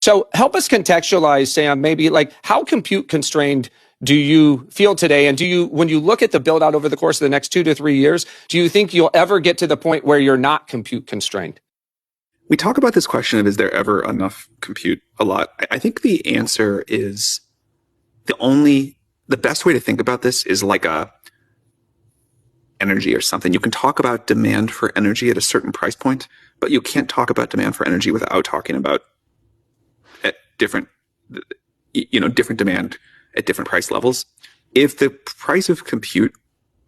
So help us contextualize, Sam, maybe like how compute constrained do you feel today? And when you look at the build out over the course of the next 2 to 3 years, do you think you'll ever get to the point where you're not compute constrained? We talk about this question of, is there ever enough compute a lot? I think the answer is the best way to think about this is like a energy or something. You can talk about demand for energy at a certain price point, but you can't talk about demand for energy without talking about different demand at different price levels. If the price of compute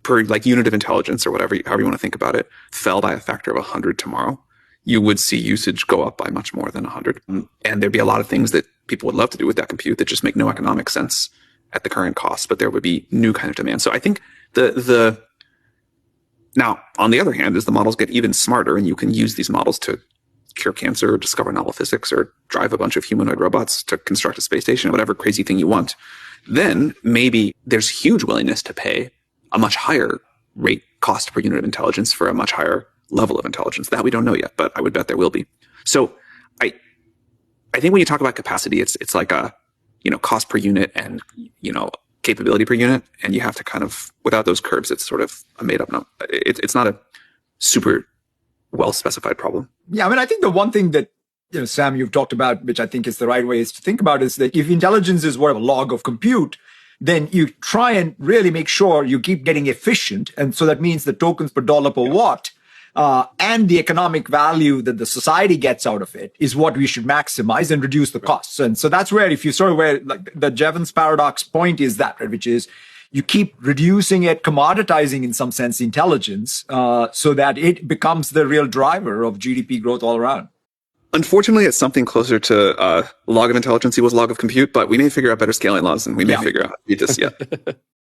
per like unit of intelligence or however you want to think about it fell by a factor of 100 tomorrow, you would see usage go up by much more than 100. And there'd be a lot of things that people would love to do with that compute that just make no economic sense at the current cost, but there would be new kind of demand. So I think now, on the other hand, as the models get even smarter and you can use these models to cure cancer or discover novel physics or drive a bunch of humanoid robots to construct a space station or whatever crazy thing you want, then maybe there's huge willingness to pay a much higher rate cost per unit of intelligence for a much higher level of intelligence. That we don't know yet, but I would bet there will be. So I think when you talk about capacity, it's like a, cost per unit and, capability per unit. And you have to kind of, without those curves, it's sort of a made up number. It's not a super well specified problem. Yeah. I mean, I think the one thing that, Sam, you've talked about, which I think is the right way is to think about, is that if intelligence is what a log of compute, then you try and really make sure you keep getting efficient. And so that means the tokens per dollar per watt, and the economic value that the society gets out of it is what we should maximize and reduce the costs. And so that's where, if you sort of where like the Jevons paradox point is that, right, which is you keep reducing it, commoditizing in some sense intelligence, so that it becomes the real driver of GDP growth all around. Unfortunately, it's something closer to log of intelligence equals log of compute, but we may figure out better scaling laws and we may figure out how to beat this yet.